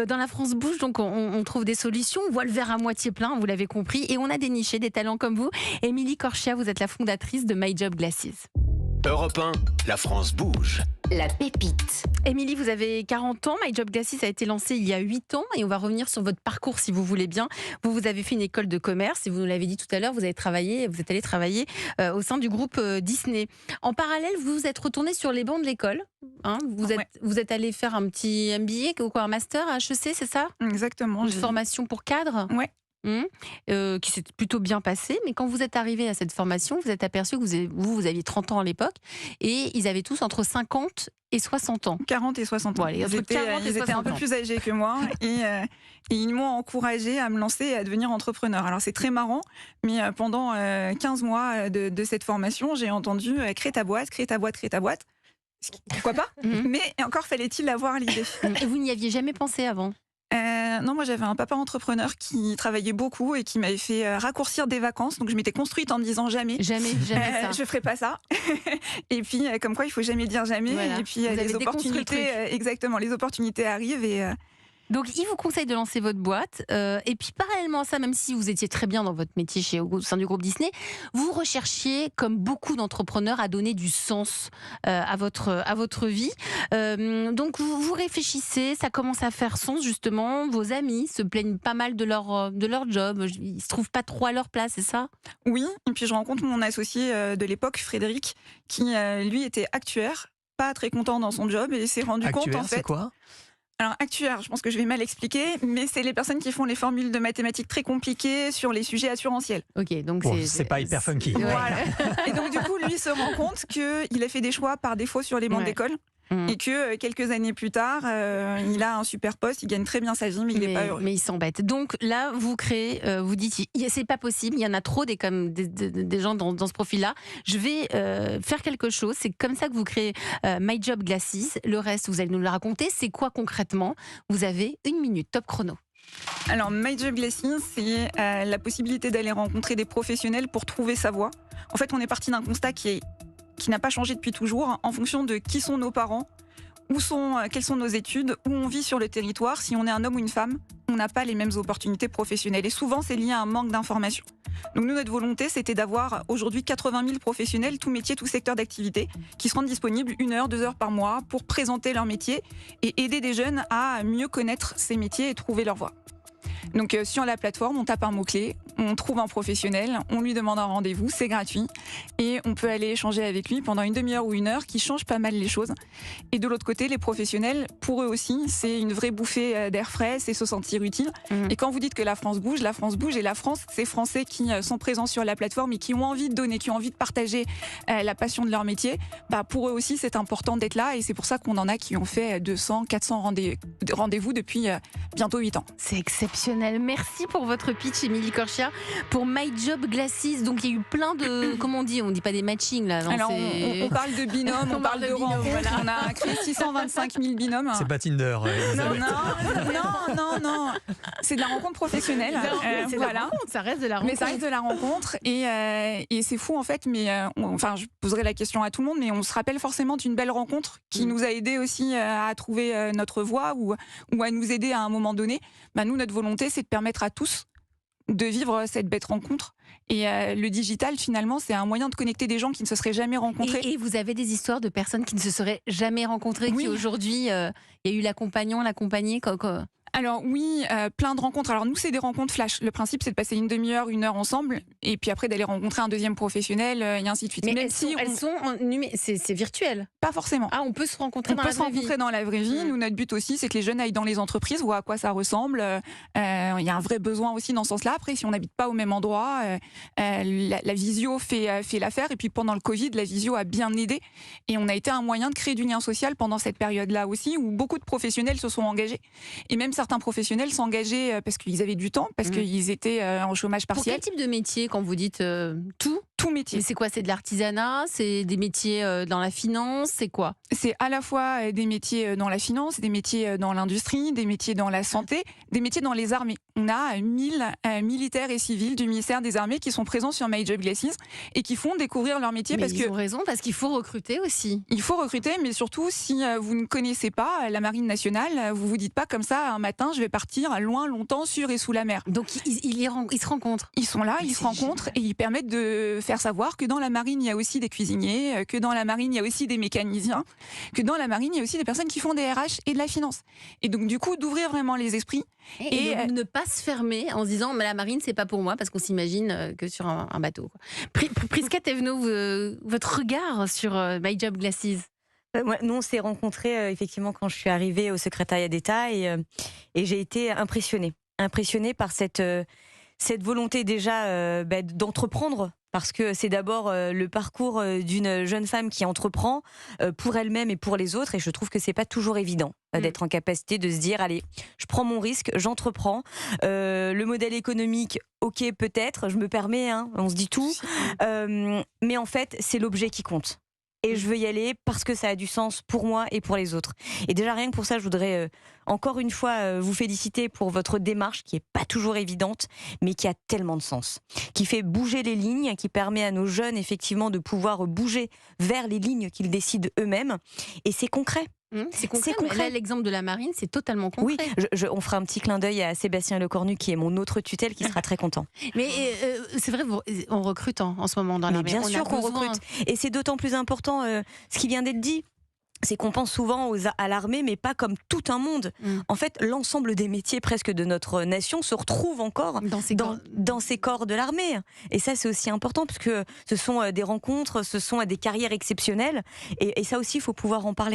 Dans la France Bouge, donc on trouve des solutions, on voit le verre à moitié plein, vous l'avez compris, et on a déniché des talents comme vous. Émilie Corchia, vous êtes la fondatrice de My Job Glasses. Europe 1, la France bouge. La pépite. Émilie, vous avez 40 ans, My Job Glasses a été lancé il y a 8 ans, et on va revenir sur votre parcours si vous voulez bien. Vous avez fait une école de commerce, et vous nous l'avez dit tout à l'heure, vous êtes allé travailler au sein du groupe Disney. En parallèle, vous vous êtes retourné sur les bancs de l'école. Vous êtes allé faire un petit MBA ou quoi, un master à HEC, c'est ça? Exactement. Une formation pour cadre. Ouais. Qui s'est plutôt bien passé, mais quand vous êtes arrivé à cette formation, vous êtes aperçu que vous aviez 30 ans à l'époque, et ils avaient tous entre 50 et 60 ans. 40 et 60 ans. Bon, allez, ils étaient un peu plus âgés que moi et ils m'ont encouragée à me lancer et à devenir entrepreneur. Alors c'est très marrant, mais pendant 15 mois de cette formation, j'ai entendu crée ta boîte, crée ta boîte, crée ta boîte. Pourquoi pas? Mais encore fallait-il avoir l'idée. Et vous n'y aviez jamais pensé avant? Non, moi j'avais un papa entrepreneur qui travaillait beaucoup et qui m'avait fait raccourcir des vacances. Donc je m'étais construite en me disant jamais ça. je ferai pas ça. Et puis comme quoi il faut jamais dire jamais. Voilà. Et puis Vous avez les opportunités, exactement, les opportunités arrivent et Donc, il vous conseille de lancer votre boîte. Et puis, parallèlement à ça, même si vous étiez très bien dans votre métier au sein du groupe Disney, vous recherchiez, comme beaucoup d'entrepreneurs, à donner du sens à votre vie. Donc, vous réfléchissez, ça commence à faire sens, justement. Vos amis se plaignent pas mal de leur job. Ils se trouvent pas trop à leur place, c'est ça? oui. Et puis, je rencontre mon associé de l'époque, Frédéric, qui, lui, était actuaire, pas très content dans son job et s'est rendu compte, Actuaire, en fait... c'est quoi? Alors, actuaire, je pense que je vais mal expliquer, mais c'est les personnes qui font les formules de mathématiques très compliquées sur les sujets assurantiels. Ok, donc Bon, c'est pas hyper funky. Ouais. Voilà. Et donc, du coup, lui se rend compte qu'il a fait des choix par défaut sur les bancs Ouais. d'école et que quelques années plus tard, il a un super poste, il gagne très bien sa vie, mais il n'est pas heureux. Mais il s'embête. Donc là, vous créez, vous dites, c'est pas possible, il y en a trop des gens dans ce profil-là. Je vais faire quelque chose. C'est comme ça que vous créez My Job Glasses. Le reste, vous allez nous le raconter. C'est quoi concrètement? Vous avez 1 minute, top chrono. Alors, My Job Glasses, c'est la possibilité d'aller rencontrer des professionnels pour trouver sa voie. En fait, on est parti d'un constat qui n'a pas changé depuis toujours, en fonction de qui sont nos parents, quelles sont nos études, où on vit sur le territoire. Si on est un homme ou une femme, on n'a pas les mêmes opportunités professionnelles. Et souvent, c'est lié à un manque d'information. Donc nous, notre volonté, c'était d'avoir aujourd'hui 80 000 professionnels, tout métier, tout secteur d'activité, qui se rendent disponibles 1 heure, 2 heures par mois pour présenter leur métier et aider des jeunes à mieux connaître ces métiers et trouver leur voie. Donc sur la plateforme, on tape un mot-clé, on trouve un professionnel, on lui demande un rendez-vous, c'est gratuit et on peut aller échanger avec lui pendant une demi-heure ou 1 heure qui change pas mal les choses. Et de l'autre côté, les professionnels, pour eux aussi, c'est une vraie bouffée d'air frais, c'est se sentir utile. Et quand vous dites que la France bouge et la France, c'est Français qui sont présents sur la plateforme et qui ont envie de donner, qui ont envie de partager la passion de leur métier, pour eux aussi c'est important d'être là et c'est pour ça qu'on en a qui ont fait 200, 400 rendez-vous depuis bientôt 8 ans. C'est exceptionnel. Merci pour votre pitch, Émilie Corchia. Pour My Job Glasses, donc il y a eu plein de... Comment on dit pas des matchings là. Non, alors on parle de binômes, on parle de rencontres, voilà. on a créé 625 000 binômes. C'est pas Tinder, Elisabeth. Non. C'est de la rencontre professionnelle. C'est Voilà. la rencontre, ça reste de la rencontre. Mais ça reste de la rencontre et c'est fou en fait. Mais je poserai la question à tout le monde, mais on se rappelle forcément d'une belle rencontre qui nous a aidé aussi à trouver notre voie ou à nous aider à un moment donné. Nous, notre volonté, c'est de permettre à tous de vivre cette belle rencontre. Et le digital, finalement, c'est un moyen de connecter des gens qui ne se seraient jamais rencontrés. Et vous avez des histoires de personnes qui ne se seraient jamais rencontrées, Oui. qui aujourd'hui, il y a eu l'accompagnant, l'accompagnée. Alors oui, plein de rencontres. Alors nous, c'est des rencontres flash. Le principe, c'est de passer une demi-heure, 1 heure ensemble, et puis après d'aller rencontrer un deuxième professionnel, et ainsi de suite. Mais Même c'est virtuel. pas forcément. Ah, on peut se rencontrer On dans peut la se vraie vie. rencontrer dans la vraie vie. Nous, notre but aussi, c'est que les jeunes aillent dans les entreprises, voient à quoi ça ressemble. Il y a un vrai besoin aussi dans ce sens-là. Après, si on n'habite pas au même endroit, la visio fait l'affaire. Et puis pendant le Covid, la visio a bien aidé. Et on a été un moyen de créer du lien social pendant cette période-là aussi, où beaucoup de professionnels se sont engagés. Et même certains professionnels s'engageaient parce qu'ils avaient du temps, parce qu'ils étaient en chômage Pour partiel. quel type de métier, quand vous dites tout Tout métier. Mais c'est quoi? C'est de l'artisanat? C'est des métiers dans la finance? C'est quoi? C'est à la fois des métiers dans la finance, des métiers dans l'industrie, des métiers dans la santé, des métiers dans les armées. On a 1000 militaires et civils du ministère des Armées qui sont présents sur My Job Glasses et qui font découvrir leur métier. Mais Parce ils ont raison, parce qu'il faut recruter aussi. il faut recruter, mais surtout, si vous ne connaissez pas la Marine nationale, vous vous dites pas comme ça, un matin, je vais partir loin, longtemps, sur et sous la mer. Donc ils se rencontrent. Ils sont là, Mais ils se c'est rencontrent et ils permettent de faire savoir que dans la marine, il y a aussi des cuisiniers, que dans la marine, il y a aussi des mécaniciens, que dans la marine, il y a aussi des personnes qui font des RH et de la finance. Et donc, du coup, d'ouvrir vraiment les esprits. Et de ne pas se fermer en se disant mais la marine, c'est pas pour moi, parce qu'on s'imagine que sur un bateau. Prisca Thévenot, votre regard sur My Job Glasses? Nous, on s'est rencontrés effectivement quand je suis arrivée au secrétariat d'État et j'ai été impressionnée par cette volonté déjà d'entreprendre. Parce que c'est d'abord le parcours d'une jeune femme qui entreprend pour elle-même et pour les autres. Et je trouve que c'est pas toujours évident d'être en capacité de se dire allez, je prends mon risque, j'entreprends. Le modèle économique, ok, peut-être, je me permets, on se dit tout. Mais en fait, c'est l'objet qui compte. Et je veux y aller parce que ça a du sens pour moi et pour les autres. Et déjà, rien que pour ça, je voudrais encore une fois vous féliciter pour votre démarche qui n'est pas toujours évidente, mais qui a tellement de sens. Qui fait bouger les lignes, qui permet à nos jeunes, effectivement, de pouvoir bouger vers les lignes qu'ils décident eux-mêmes. Et c'est concret. C'est concret. Mais là, l'exemple de la marine, c'est totalement concret. Oui, on fera un petit clin d'œil à Sébastien Lecornu, qui est mon autre tutelle, qui sera très content. Mais c'est vrai, on recrute en ce moment dans l'armée. Bien sûr qu'on recrute. Et c'est d'autant plus important, ce qui vient d'être dit. C'est qu'on pense souvent à l'armée, mais pas comme tout un monde. En fait, l'ensemble des métiers presque de notre nation se retrouve encore dans ces corps de l'armée. Et ça, c'est aussi important, parce que ce sont des rencontres, ce sont des carrières exceptionnelles. Et ça aussi, il faut pouvoir en parler.